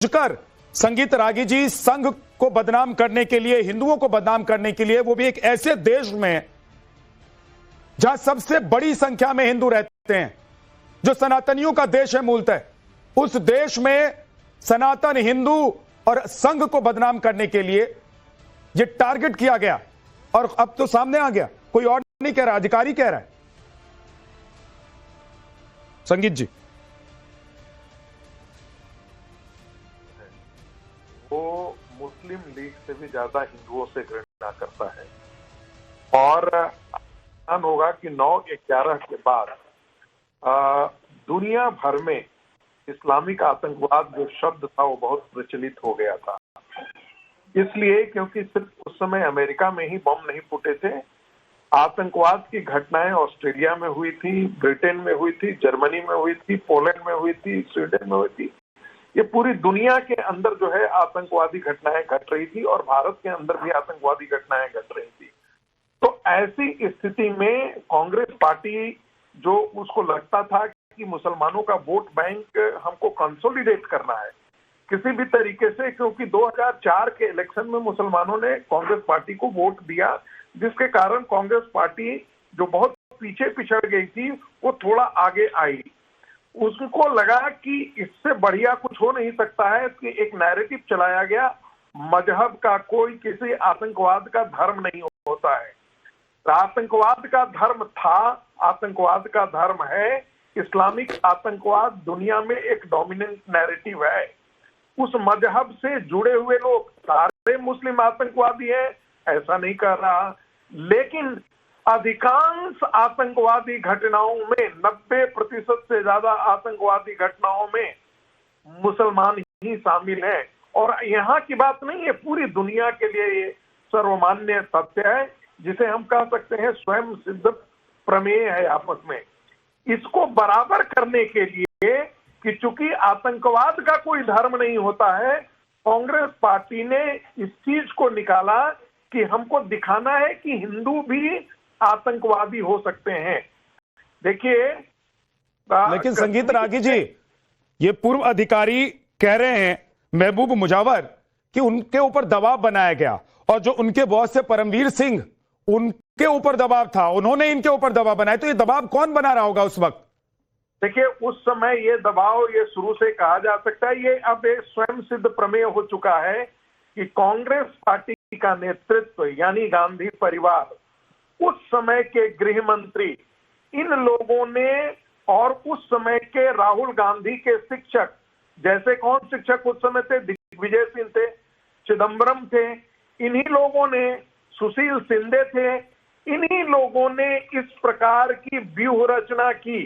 जानबूझकर संगीत रागी जी संघ को बदनाम करने के लिए, हिंदुओं को बदनाम करने के लिए, वो भी एक ऐसे देश में जहां सबसे बड़ी संख्या में हिंदू रहते हैं, जो सनातनियों का देश है मूलतः, उस देश में सनातन हिंदू और संघ को बदनाम करने के लिए यह टारगेट किया गया। और अब तो सामने आ गया, कोई और नहीं कह रहा, अधिकारी कह रहा है। संगीत जी, वो मुस्लिम लीग से भी ज्यादा हिंदुओं से घृणा करता है और आसान होगा कि 9/11 के बाद दुनिया भर में इस्लामिक आतंकवाद जो शब्द था वो बहुत प्रचलित हो गया था। इसलिए क्योंकि सिर्फ उस समय अमेरिका में ही बम नहीं फूटे थे, आतंकवाद की घटनाएं ऑस्ट्रेलिया में हुई थी, ब्रिटेन में हुई थी, जर्मनी में हुई थी, पोलैंड में हुई थी, स्वीडन में हुई थी। ये पूरी दुनिया के अंदर जो है आतंकवादी घटनाएं घट रही थी और भारत के अंदर भी आतंकवादी घटनाएं घट रही थी। तो ऐसी स्थिति में कांग्रेस पार्टी जो उसको लगता था कि मुसलमानों का वोट बैंक हमको कंसोलिडेट करना है किसी भी तरीके से, क्योंकि 2004 के इलेक्शन में मुसलमानों ने कांग्रेस पार्टी को वोट दिया, जिसके कारण कांग्रेस पार्टी जो बहुत पीछे पिछड़ गई थी वो थोड़ा आगे आई। उसको लगा कि इससे बढ़िया कुछ हो नहीं सकता है कि एक नैरेटिव चलाया गया, मजहब का कोई किसी आतंकवाद का धर्म नहीं होता है। आतंकवाद का धर्म था, आतंकवाद का धर्म है, इस्लामिक आतंकवाद दुनिया में एक डोमिनेंट नैरेटिव है। उस मजहब से जुड़े हुए लोग सारे मुस्लिम आतंकवादी हैं, ऐसा नहीं कर रहा, लेकिन अधिकांश आतंकवादी घटनाओं में 90% से ज्यादा आतंकवादी घटनाओं में मुसलमान ही शामिल हैं। और यहाँ की बात नहीं है, पूरी दुनिया के लिए ये सर्वमान्य तथ्य है, जिसे हम कह सकते हैं स्वयं सिद्ध प्रमेय है आपस में। इसको बराबर करने के लिए कि चूंकि आतंकवाद का कोई धर्म नहीं होता है, कांग्रेस पार्टी ने इस चीज को निकाला कि हमको दिखाना है कि हिंदू भी आतंकवादी हो सकते हैं। देखिए, लेकिन संगीत रागी जी, ये पूर्व अधिकारी कह रहे हैं महबूब मुजावर कि उनके ऊपर दबाव बनाया गया और जो उनके बॉस से परमवीर सिंह, उनके ऊपर दबाव था, उन्होंने इनके ऊपर दबाव बनाया। तो ये दबाव कौन बना रहा होगा उस वक्त? देखिए, उस समय ये दबाव ये शुरू से कहा जा सकता है, ये अब एक स्वयं सिद्ध प्रमेय हो चुका है कि कांग्रेस पार्टी का नेतृत्व यानी गांधी परिवार, उस समय के गृह मंत्री, इन लोगों ने और उस समय के राहुल गांधी के शिक्षक, जैसे कौन शिक्षक उस समय थे, दिग्विजय सिंह थे, चिदम्बरम थे, इन्हीं लोगों ने, सुशील शिंदे थे, इन्हीं लोगों ने इस प्रकार की व्यूह रचना की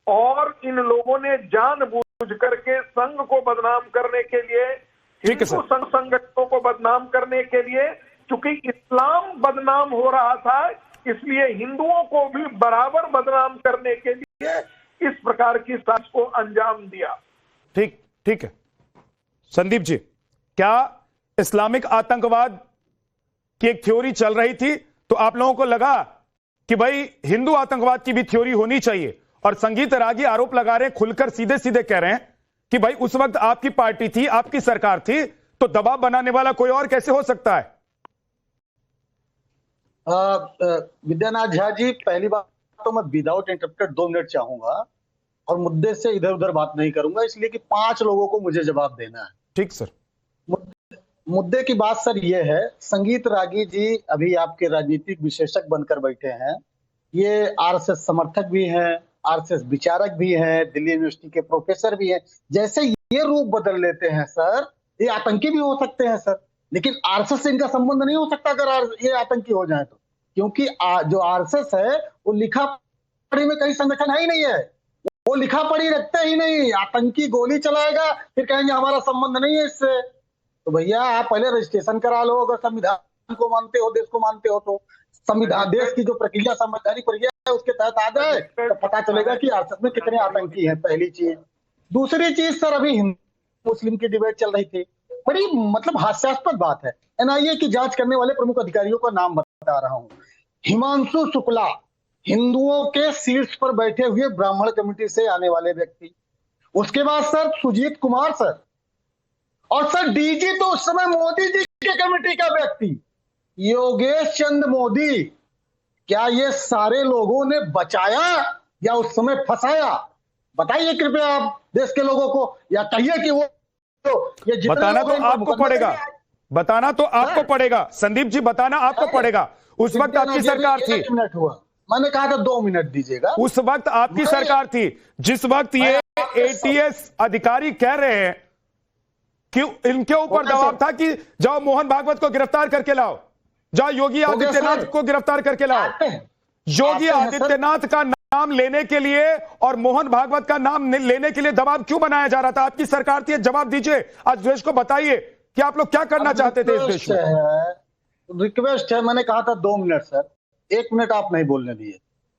और इन लोगों ने जानबूझ करके संघ को बदनाम करने के लिए, हिंदू संघ संगठनों को बदनाम करने के लिए, चूंकि इस्लाम बदनाम हो रहा था इसलिए हिंदुओं को भी बराबर बदनाम करने के लिए इस प्रकार की साजिश को अंजाम दिया। ठीक है संदीप जी, क्या इस्लामिक आतंकवाद की एक थ्योरी चल रही थी तो आप लोगों को लगा कि भाई हिंदू आतंकवाद की भी थ्योरी होनी चाहिए? और संगीत रागी आरोप लगा रहे हैं, खुलकर सीधे सीधे कह रहे हैं कि भाई उस वक्त आपकी पार्टी थी, आपकी सरकार थी, तो दबाव बनाने वाला कोई और कैसे हो सकता है? विद्यानाथ झा जी, पहली बात तो मैं विदाउट इंटरप्टेड 2 मिनट चाहूंगा और मुद्दे से इधर उधर बात नहीं करूंगा, इसलिए कि 5 लोगों को मुझे जवाब देना है। ठीक सर। मुद्दे की बात सर ये है, संगीत रागी जी अभी आपके राजनीतिक विशेषज्ञ बनकर बैठे हैं, ये आरएसएस समर्थक भी हैं, आरएसएस विचारक भी हैं, दिल्ली यूनिवर्सिटी के प्रोफेसर भी हैं। जैसे ये रूप बदल लेते हैं सर, ये आतंकी भी हो सकते हैं सर, लेकिन आरएसएस से इनका संबंध नहीं हो सकता अगर ये आतंकी हो जाए तो, क्योंकि जो आरएसएस है वो लिखा पढ़ी में कई संगठन है ही नहीं है, वो लिखा पढ़ी रखते ही नहीं। आतंकी गोली चलाएगा फिर कहेंगे हमारा संबंध नहीं है इससे। तो भैया आप पहले रजिस्ट्रेशन करा लो, अगर संविधान को मानते हो, देश को मानते हो, तो संविधान, देश की जो प्रक्रिया, संवैधानिक प्रक्रिया है उसके तहत आ जाए तो पता चलेगा कि आरएसएस में कितने आतंकी हैं, पहली चीज। दूसरी चीज सर, अभी हिंदू मुस्लिम की डिबेट चल रही थी, बड़ी मतलब हास्यास्पद बात है। एनआईए की जांच करने वाले प्रमुख अधिकारियों का नाम बता रहा हूं। हिमांशु शुक्ला, हिंदुओं के सीट्स पर बैठे हुए ब्राह्मण कमेटी से आने वाले व्यक्ति। उसके बाद सर सुजीत कुमार सर, और सर डीजी तो उस समय मोदी जी के कमेटी का व्यक्ति योगेश चंद्र मोदी। क्या ये सारे लोगों ने बचाया या उस समय फंसाया? बताइए कृपया आप देश के लोगों को, या कहिए कि वो ये जितने बताना तो आपको पड़ेगा, बताना तो आपको पड़ेगा संदीप जी, बताना आपको पड़ेगा। उस वक्त आपकी सरकार थी। 1 मिनट हुआ, मैंने कहा था 2 मिनट दीजिएगा। उस वक्त आपकी सरकार थी जिस वक्त ये एटीएस अधिकारी कह रहे हैं कि इनके ऊपर दबाव था कि जाओ मोहन भागवत को गिरफ्तार करके लाओ, जाओ योगी आदित्यनाथ को गिरफ्तार करके लाओ। योगी आदित्यनाथ का नाम लेने के लिए और मोहन भागवत का नाम लेने के लिए दबाव क्यों बनाया जा रहा था? आपकी सरकार थी, जवाब दीजिए। आज देश को बताइए कि आप लोग क्या करना चाहते थे इस देश में। रिक्वेस्ट है, मैंने कहा था 2 मिनट सर, 1 मिनट आप नहीं बोलने दिए।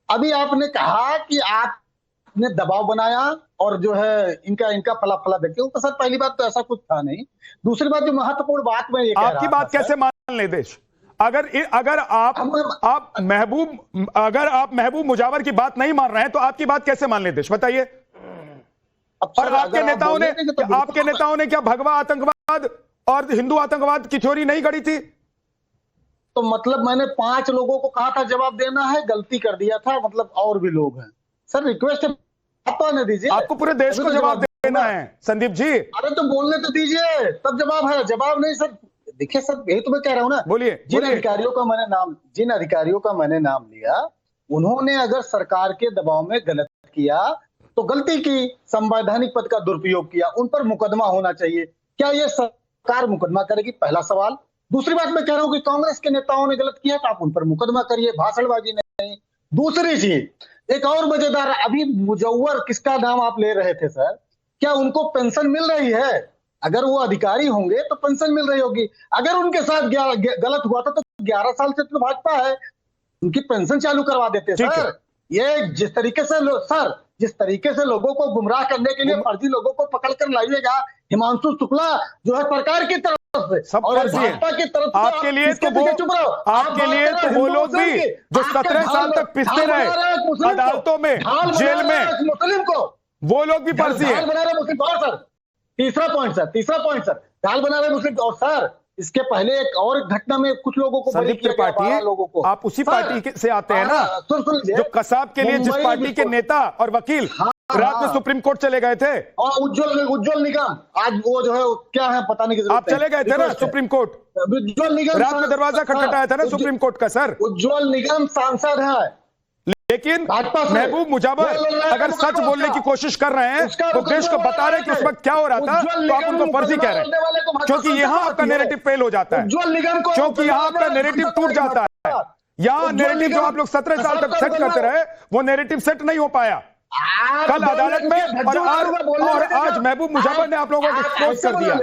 अभी आपने कहा कि आपने दबाव बनाया और जो है इनका फला फला देखिए तो सर पहली बात तो ऐसा कुछ था नहीं। दूसरी बात जो महत्वपूर्ण बात मैं ये कह रहा था, आपकी बात कैसे मान ले देश? अगर आप महबूब मुजावर की बात नहीं मान रहे हैं तो आपकी बात कैसे मान ले देश, बताइए। और आपके नेताओं ने क्या भगवा आतंकवाद और हिंदू आतंकवाद की थ्योरी नहीं गढ़ी थी? तो मतलब मैंने 5 लोगों को कहा था जवाब देना है, गलती कर दिया था, मतलब और भी लोग हैं सर। रिक्वेस्ट है, आप तो नहीं दीजिए। आपको पूरे देश को जवाब देना है संदीप जी। अरे तो बोलने तो दीजिए, तब जवाब है। जवाब नहीं सर, देखिए सर यही तो मैं कह रहा हूं ना। बोलिए। जिन अधिकारियों का मैंने नाम लिया, उन्होंने अगर सरकार के दबाव में गलत किया तो गलती की, संवैधानिक पद का दुरुपयोग किया, उन पर मुकदमा होना चाहिए। क्या ये सरकार मुकदमा करेगी? पहला सवाल। दूसरी बात मैं कह रहा हूं कि कांग्रेस के नेताओं ने गलत किया तो आप उन पर मुकदमा करिए, भाषणबाजी नहीं। दूसरी चीज, एक और मजेदार, अभी मुजव्वर किसका नाम आप ले रहे थे सर, क्या उनको पेंशन मिल रही है? अगर वो अधिकारी होंगे तो पेंशन मिल रही होगी। अगर उनके साथ गलत हुआ था तो 11 साल से तो भाजपा है, उनकी पेंशन चालू करवा देते सर। ये जिस तरीके से लोगों को गुमराह करने के लिए फर्जी लोगों को पकड़कर लाइएगा, हिमांशु शुक्ला जो है सरकार की तरफ से सब और फर्जी है भाजपा की तरफ से, आपके लिए तो वो लोग भी जो 17 साल तक पिसते रहे अदालतों में, जेल में, मुस्लिम को, वो लोग भी फर्जी है। बना रहे मुस्लिम। और सर तीसरा पॉइंट सर, दाल बना रहे मुस्लिम। और सर इसके पहले एक और घटना में कुछ लोगों को बरी किया गया, 12 लोगों को। आप उसी पार्टी से आते हैं ना जो कसाब के लिए जिस पार्टी के नेता और वकील रात में सुप्रीम कोर्ट चले गए थे। और उज्जवल निगम, आज वो जो है क्या है पता नहीं, आप चले गए थे ना सुप्रीम कोर्ट। उज्जवल निगम रात में दरवाजा खटखटाया था ना सुप्रीम कोर्ट का सर। उज्जवल निगम सांसद है, लेकिन महबूब मुजावर अगर सच बोलने की कोशिश कर रहे हैं तो देश को बता रहे कि उस वक्त क्या हो रहा था, तो आप उनको फर्जी कह रहे हैं, क्योंकि यहां आपका नैरेटिव फेल हो जाता है, क्योंकि यहां आपका नैरेटिव टूट जाता है। यहां नैरेटिव जो आप लोग 17 साल तक सेट करते रहे, वो नैरेटिव सेट नहीं हो पाया। कल अदालत में और आज महबूब मुजावर ने आप लोगों को एक्सपोज कर दिया।